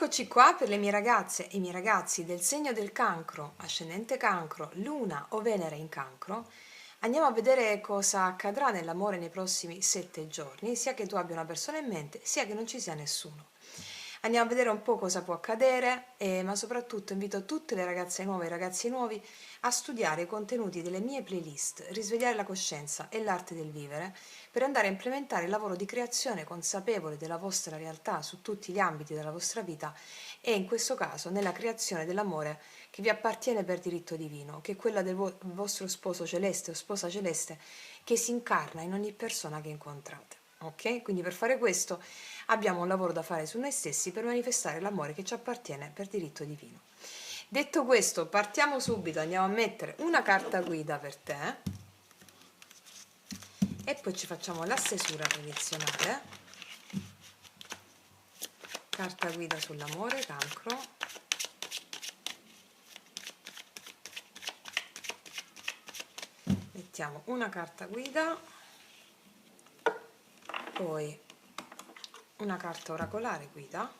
Eccoci qua per le mie ragazze e i miei ragazzi del segno del cancro, ascendente cancro, luna o Venere in cancro. Andiamo a vedere cosa accadrà nell'amore nei prossimi 7 giorni, sia che tu abbia una persona in mente, sia che non ci sia nessuno. Andiamo a vedere un po' cosa può accadere, ma soprattutto invito tutte le ragazze nuove e i ragazzi nuovi a studiare i contenuti delle mie playlist, risvegliare la coscienza e l'arte del vivere, per andare a implementare il lavoro di creazione consapevole della vostra realtà su tutti gli ambiti della vostra vita e in questo caso nella creazione dell'amore che vi appartiene per diritto divino, che è quella del vostro sposo celeste o sposa celeste che si incarna in ogni persona che incontrate. Ok? Quindi per fare questo abbiamo un lavoro da fare su noi stessi per manifestare l'amore che ci appartiene per diritto divino. Detto questo, partiamo subito, andiamo a mettere una carta guida per te e poi ci facciamo la stesura tradizionale. Carta guida sull'amore, cancro. Mettiamo una carta guida, poi una carta oracolare guida,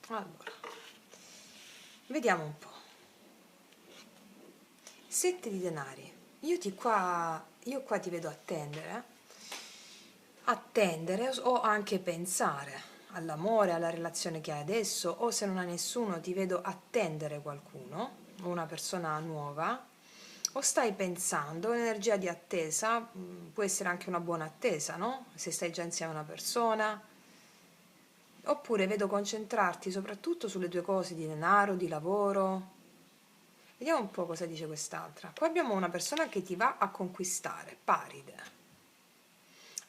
allora vediamo un po'. 7 di denari. Io qua ti vedo attendere o anche pensare all'amore, alla relazione che hai adesso, o se non hai nessuno ti vedo attendere qualcuno, una persona nuova, o stai pensando, un'energia di attesa, può essere anche una buona attesa, no? Se stai già insieme a una persona, oppure vedo concentrarti soprattutto sulle tue cose di denaro, di lavoro. Vediamo un po' cosa dice quest'altra. Qua abbiamo una persona che ti va a conquistare, Paride.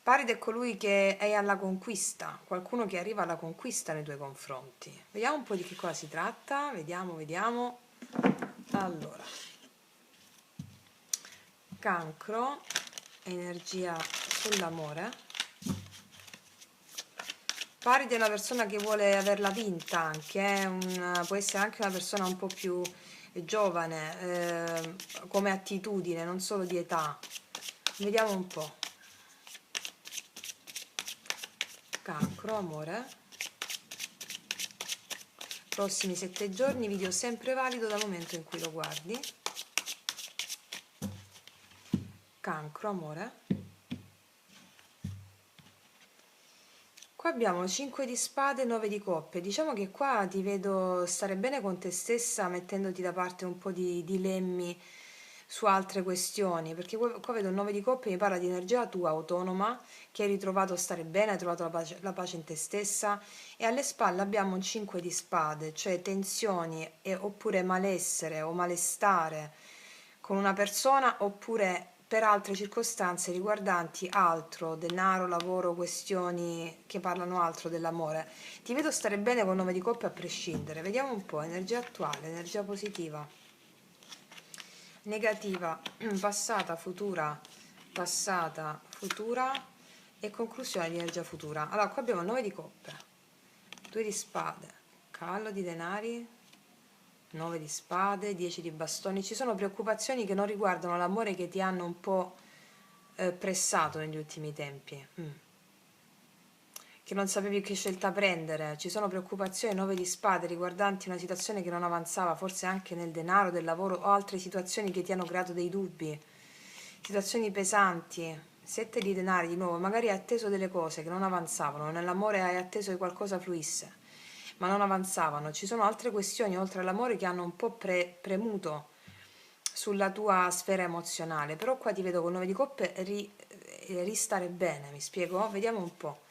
Paride è colui che è alla conquista, qualcuno che arriva alla conquista nei tuoi confronti. Vediamo un po' di che cosa si tratta, vediamo. Allora, cancro, energia sull'amore. Paride è una persona che vuole averla vinta anche, può essere anche una persona un po' più giovane, come attitudine, non solo di età. Vediamo un po'. Cancro, amore. Prossimi 7 giorni, video sempre valido dal momento in cui lo guardi. Cancro, amore. Qua abbiamo 5 di spade e 9 di coppe. Diciamo che qua ti vedo stare bene con te stessa, mettendoti da parte un po' di dilemmi su altre questioni, perché qua vedo il 9 di coppe, mi parla di energia tua autonoma, che hai ritrovato a stare bene, hai trovato la pace in te stessa, e alle spalle abbiamo un 5 di spade, cioè tensioni oppure malessere o malestare con una persona, oppure per altre circostanze riguardanti altro, denaro, lavoro, questioni che parlano altro dell'amore. Ti vedo stare bene con 9 di coppe a prescindere. Vediamo un po', energia attuale, energia positiva, negativa, passata, futura e conclusione di energia futura. Allora, qua abbiamo 9 di coppe, 2 di spade, cavallo di denari, 9 di spade, 10 di bastoni. Ci sono preoccupazioni che non riguardano l'amore, che ti hanno un po' pressato negli ultimi tempi, che non sapevi che scelta prendere. Ci sono preoccupazioni, 9 di spade, riguardanti una situazione che non avanzava, forse anche nel denaro, del lavoro, o altre situazioni che ti hanno creato dei dubbi, situazioni pesanti. 7 di denari di nuovo, magari hai atteso delle cose che non avanzavano, nell'amore hai atteso che qualcosa fluisse, ma non avanzavano. Ci sono altre questioni oltre all'amore che hanno un po' premuto sulla tua sfera emozionale, però qua ti vedo con 9 di coppe ristare bene, mi spiego? Vediamo un po'.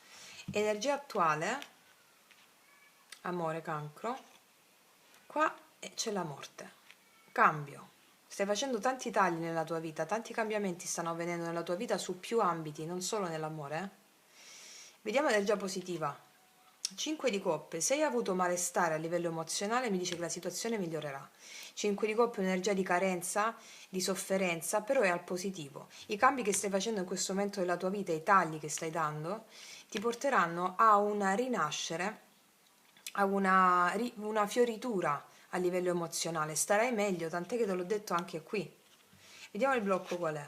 Energia attuale, amore, cancro, qua c'è la morte, cambio. Stai facendo tanti tagli nella tua vita, tanti cambiamenti stanno avvenendo nella tua vita su più ambiti, non solo nell'amore. Vediamo energia positiva. 5 di coppe, se hai avuto malestare a livello emozionale mi dice che la situazione migliorerà. 5 di coppe è un'energia di carenza, di sofferenza, però è al positivo. I cambi che stai facendo in questo momento della tua vita, i tagli che stai dando, ti porteranno a una rinascere, a una fioritura a livello emozionale. Starai meglio, tant'è che te l'ho detto anche qui. Vediamo il blocco qual è.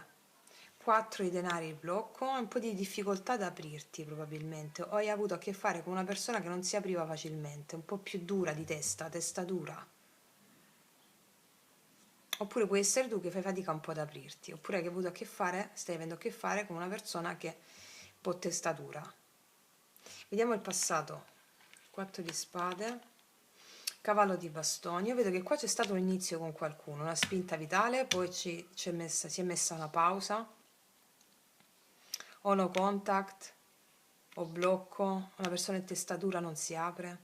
4 di denari il blocco, un po' di difficoltà ad aprirti probabilmente, o hai avuto a che fare con una persona che non si apriva facilmente, un po' più dura di testa dura. Oppure puoi essere tu che fai fatica un po' ad aprirti, oppure hai avuto a che fare, stai avendo a che fare con una persona che è un po' testa dura. Vediamo il passato. 4 di spade, cavallo di bastoni. Io vedo che qua c'è stato un inizio con qualcuno, una spinta vitale, poi si è messa una pausa, o no contact, o blocco, una persona in testa dura non si apre.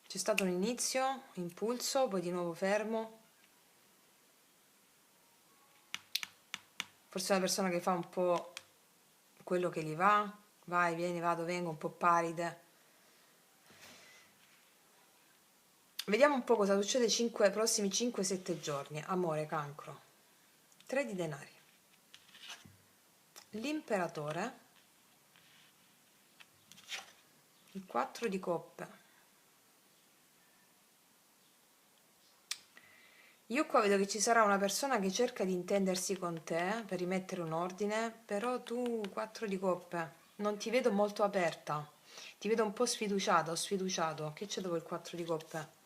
C'è stato un inizio, impulso, poi di nuovo fermo. Forse una persona che fa un po' quello che gli va, vai, vieni, vado, vengo, un po' paride. Vediamo un po' cosa succede prossimi 5-7 giorni. Amore, cancro. 3 di denari. L'imperatore. Il 4 di coppe. Io qua vedo che ci sarà una persona che cerca di intendersi con te per rimettere un ordine, però tu 4 di coppe, non ti vedo molto aperta, ti vedo un po' sfiduciata o sfiduciato. Che c'è dopo il 4 di coppe?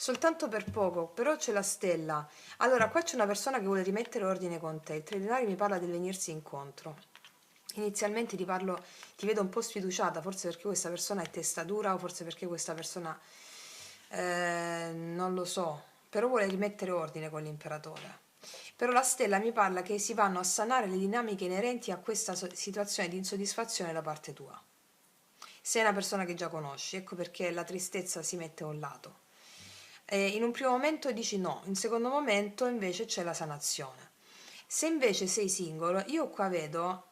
Soltanto per poco, però c'è la stella. Allora, qua c'è una persona che vuole rimettere ordine con te. Il 3 di denari mi parla del venirsi incontro. Inizialmente ti vedo un po' sfiduciata, forse perché questa persona è testa dura o forse perché questa persona non lo so, però vuole rimettere ordine con l'imperatore. Però la stella mi parla che si vanno a sanare le dinamiche inerenti a questa situazione di insoddisfazione da parte tua. Sei una persona che già conosci, ecco perché la tristezza si mette a un lato. In un primo momento dici no, in secondo momento invece c'è la sanazione. Se invece sei singolo, io qua vedo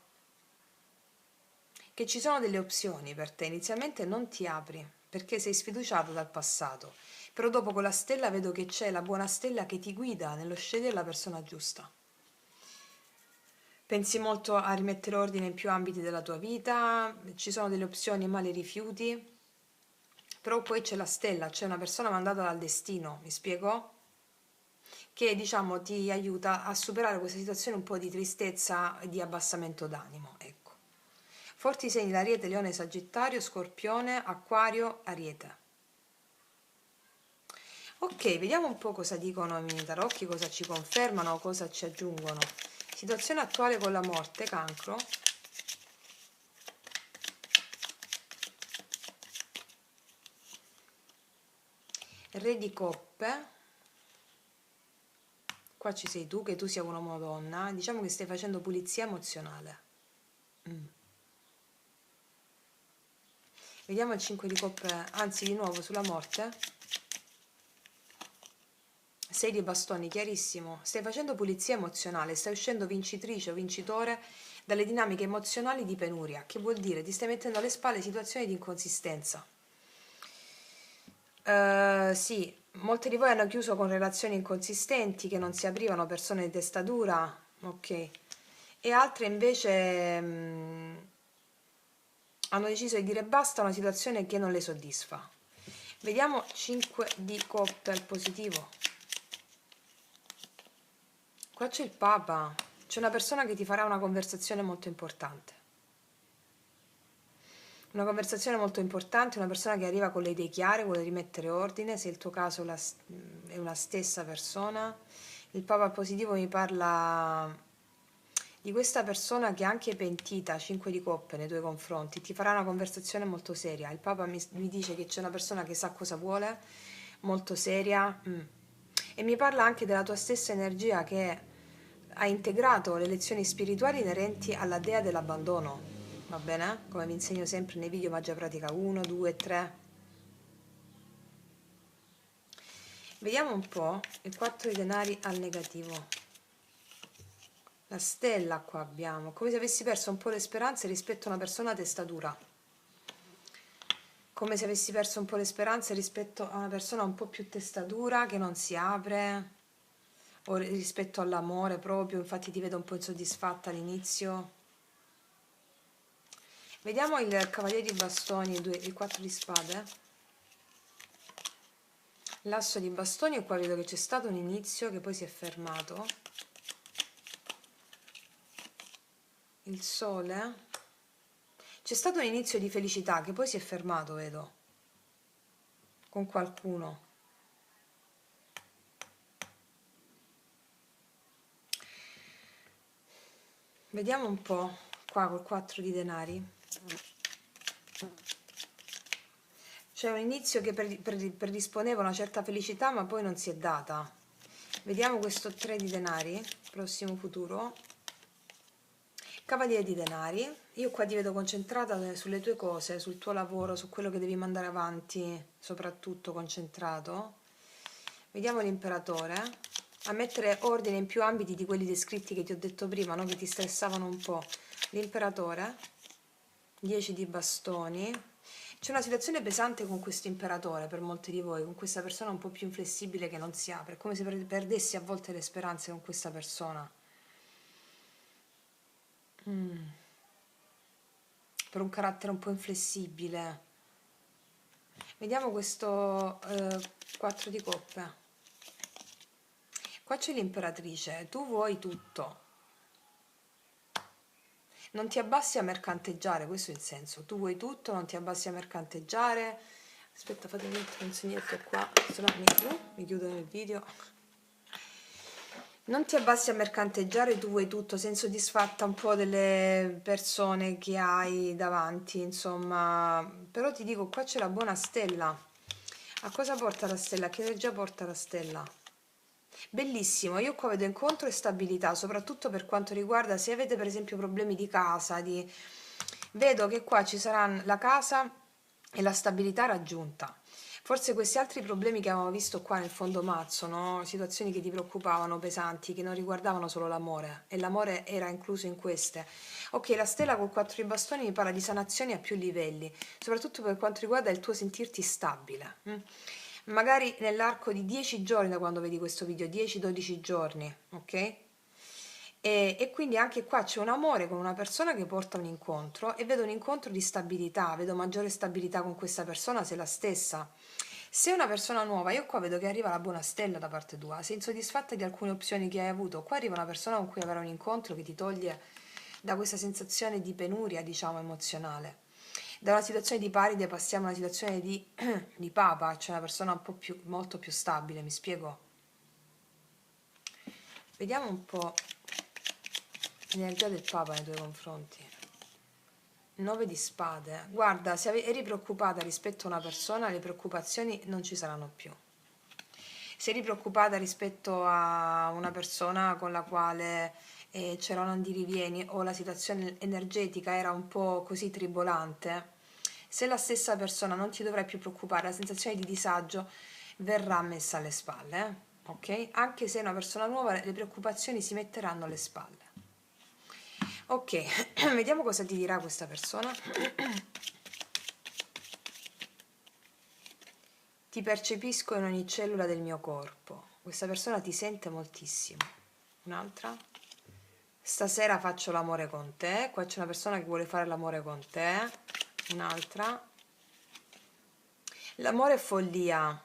che ci sono delle opzioni per te. Inizialmente non ti apri perché sei sfiduciato dal passato, però dopo con la stella vedo che c'è la buona stella che ti guida nello scegliere la persona giusta. Pensi molto a rimettere ordine in più ambiti della tua vita, ci sono delle opzioni ma le rifiuti, però poi c'è la stella, c'è una persona mandata dal destino, mi spiego? Che diciamo ti aiuta a superare questa situazione un po' di tristezza e di abbassamento d'animo, ecco. Forti segni l'Ariete, Leone, Sagittario, Scorpione, Acquario, Ariete. Ok, vediamo un po' cosa dicono i miei tarocchi, cosa ci confermano, cosa ci aggiungono. Situazione attuale con la morte, Cancro. Re di coppe. Qua ci sei tu, che tu sia un uomo o donna. Diciamo che stai facendo pulizia emozionale. Vediamo il 5 di coppe, anzi di nuovo sulla morte. 6 di bastoni, chiarissimo. Stai facendo pulizia emozionale, stai uscendo vincitrice o vincitore dalle dinamiche emozionali di penuria, che vuol dire ti stai mettendo alle spalle situazioni di inconsistenza. Sì, molti di voi hanno chiuso con relazioni inconsistenti che non si aprivano, persone di testa dura, ok, e altre invece hanno deciso di dire basta a una situazione che non le soddisfa. Vediamo 5 di coppe al positivo. Qua c'è il Papa, c'è una persona che ti farà una conversazione molto importante. Una conversazione molto importante, una persona che arriva con le idee chiare, vuole rimettere ordine, se il tuo caso è una stessa persona. Il Papa positivo mi parla di questa persona che è anche pentita, 5 di coppe nei tuoi confronti, ti farà una conversazione molto seria. Il Papa mi dice che c'è una persona che sa cosa vuole, molto seria, e mi parla anche della tua stessa energia che ha integrato le lezioni spirituali inerenti alla dea dell'abbandono. Va bene? Come vi insegno sempre nei video magia pratica 1, 2, 3. Vediamo un po' il 4 di denari al negativo. La stella qua abbiamo, come se avessi perso un po' le speranze rispetto a una persona a testa dura. Come se avessi perso un po' le speranze rispetto a una persona un po' più testa dura che non si apre, o rispetto all'amore proprio, infatti ti vedo un po' insoddisfatta all'inizio. Vediamo il cavaliere di bastoni, il 4 di spade. L'asso di bastoni, e qua vedo che c'è stato un inizio che poi si è fermato. il sole. C'è stato un inizio di felicità che poi si è fermato, vedo, con qualcuno. Vediamo un po' qua col 4 di denari. C'è un inizio che predisponeva una certa felicità, ma poi non si è data. Vediamo questo 3 di denari, prossimo futuro. Cavaliere di denari. Io qua ti vedo concentrata sulle tue cose, sul tuo lavoro, su quello che devi mandare avanti, soprattutto concentrato. Vediamo l'imperatore. A mettere ordine in più ambiti di quelli descritti che ti ho detto prima, no? Che ti stressavano un po'. L'imperatore. 10 di bastoni. C'è una situazione pesante con questo imperatore per molti di voi, con questa persona un po' più inflessibile che non si apre, è come se perdessi a volte le speranze con questa persona. Per un carattere un po' inflessibile. Vediamo questo 4 di coppe. Qua c'è l'imperatrice, tu vuoi tutto. Non ti abbassi a mercanteggiare, questo è il senso. Tu vuoi tutto, non ti abbassi a mercanteggiare. Aspetta, fatemi mettere un segnetto qua, se no mi chiudo nel video. Non ti abbassi a mercanteggiare, tu vuoi tutto, sei insoddisfatta un po' delle persone che hai davanti, insomma. Però ti dico, qua c'è la buona stella. A cosa porta la stella? Che energia porta la stella? Bellissimo, io qua vedo incontro e stabilità, soprattutto per quanto riguarda se avete per esempio problemi di casa, vedo che qua ci saranno la casa e la stabilità raggiunta. Forse questi altri problemi che avevamo visto qua nel fondo mazzo, no? Situazioni che ti preoccupavano, pesanti, che non riguardavano solo l'amore, e l'amore era incluso in queste. Ok, la stella col 4 di bastoni mi parla di sanazioni a più livelli, soprattutto per quanto riguarda il tuo sentirti stabile. Magari nell'arco di 10 giorni da quando vedi questo video, 10-12 giorni, ok? E quindi anche qua c'è un amore con una persona che porta un incontro e vedo un incontro di stabilità, vedo maggiore stabilità con questa persona, se la stessa. Se è una persona nuova, io qua vedo che arriva la buona stella da parte tua, sei insoddisfatta di alcune opzioni che hai avuto, qua arriva una persona con cui avere un incontro che ti toglie da questa sensazione di penuria, diciamo, emozionale. Da una situazione di paride passiamo a una situazione di papa, cioè una persona un po' più, molto più stabile, mi spiego? Vediamo un po' l'energia del papa nei tuoi confronti. 9 di spade. Guarda, se eri preoccupata rispetto a una persona, le preoccupazioni non ci saranno più. Se eri preoccupata rispetto a una persona con la quale c'era un andirivieni o la situazione energetica era un po' così tribolante, se la stessa persona non ti dovrai più preoccupare, la sensazione di disagio verrà messa alle spalle, ok? Anche se è una persona nuova, le preoccupazioni si metteranno alle spalle. Ok, vediamo cosa ti dirà questa persona. Ti percepisco in ogni cellula del mio corpo. Questa persona ti sente moltissimo. Un'altra. Stasera faccio l'amore con te. Qua c'è una persona che vuole fare l'amore con te. Un'altra. L'amore è follia.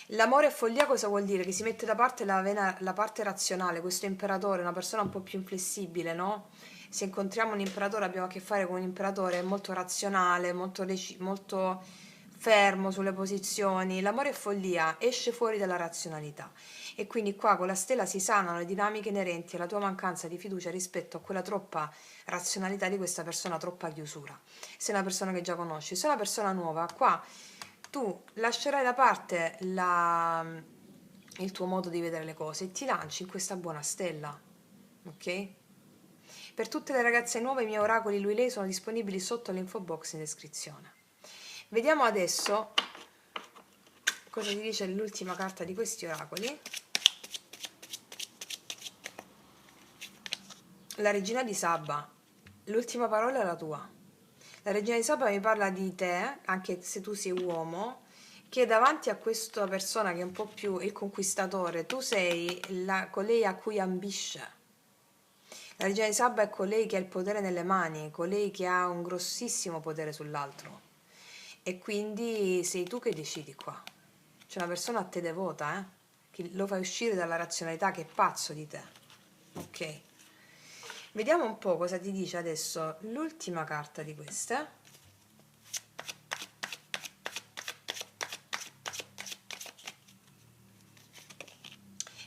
L'amore è follia cosa vuol dire? Che si mette da parte la parte razionale. Questo imperatore è una persona un po' più inflessibile, no? Se incontriamo un imperatore abbiamo a che fare con un imperatore molto razionale, molto fermo sulle posizioni. L'amore è follia, esce fuori dalla razionalità. E quindi qua con la stella si sanano le dinamiche inerenti alla tua mancanza di fiducia rispetto a quella troppa razionalità di questa persona, troppa chiusura. Se è una persona che già conosci, se è una persona nuova, qua tu lascerai da parte il tuo modo di vedere le cose e ti lanci in questa buona stella, ok? Per tutte le ragazze nuove i miei oracoli lui lei sono disponibili sotto l'info box in descrizione. Vediamo adesso cosa ti dice l'ultima carta di questi oracoli. La regina di Saba, l'ultima parola è la tua. La regina di Saba mi parla di te, anche se tu sei uomo, che davanti a questa persona che è un po' più il conquistatore, tu sei colei a cui ambisce. La regina di Saba è colei che ha il potere nelle mani, colei che ha un grossissimo potere sull'altro. E quindi sei tu che decidi qua. C'è una persona a te devota, che lo fai uscire dalla razionalità, che è pazzo di te. Ok? Vediamo un po' cosa ti dice adesso l'ultima carta di queste.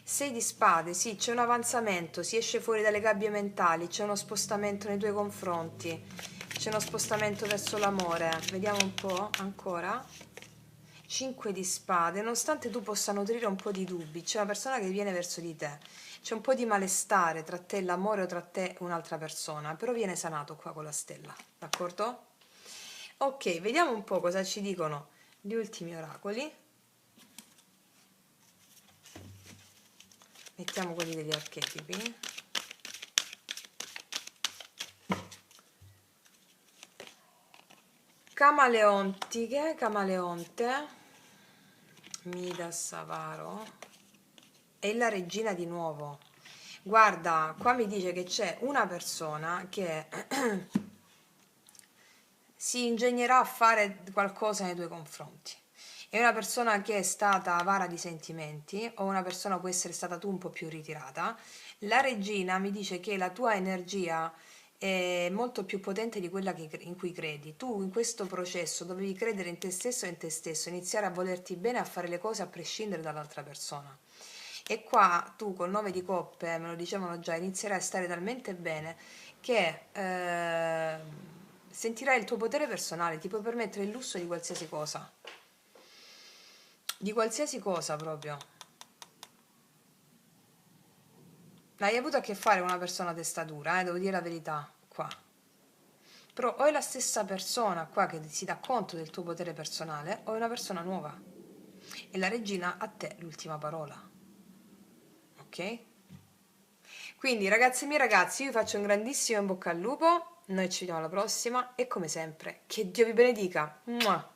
Sei di spade, sì, c'è un avanzamento, si esce fuori dalle gabbie mentali, c'è uno spostamento nei tuoi confronti, c'è uno spostamento verso l'amore. Vediamo un po' ancora. 5 di spade, nonostante tu possa nutrire un po' di dubbi, c'è una persona che viene verso di te, c'è un po' di malestare tra te e l'amore o tra te e un'altra persona, però viene sanato qua con la stella, d'accordo? Ok, vediamo un po' cosa ci dicono gli ultimi oracoli. Mettiamo quelli degli archetipi. Camaleontiche, camaleonte, Midas, Avaro e la regina di nuovo. Guarda, qua mi dice che c'è una persona che si ingegnerà a fare qualcosa nei tuoi confronti. È una persona che è stata avara di sentimenti o una persona può essere stata tu un po' più ritirata. La regina mi dice che la tua energia è molto più potente di quella in cui credi. Tu in questo processo dovevi credere in te stesso e in te stesso, iniziare a volerti bene, a fare le cose a prescindere dall'altra persona. E qua tu col 9 di coppe, me lo dicevano già, inizierai a stare talmente bene che sentirai il tuo potere personale, ti puoi permettere il lusso di qualsiasi cosa. Di qualsiasi cosa proprio. Hai avuto a che fare con una persona testa dura, devo dire la verità, qua. Però o è la stessa persona qua che si dà conto del tuo potere personale o è una persona nuova. E la regina a te l'ultima parola. Ok? Quindi ragazzi miei ragazzi, io vi faccio un grandissimo in bocca al lupo, noi ci vediamo alla prossima e come sempre, che Dio vi benedica. Mua!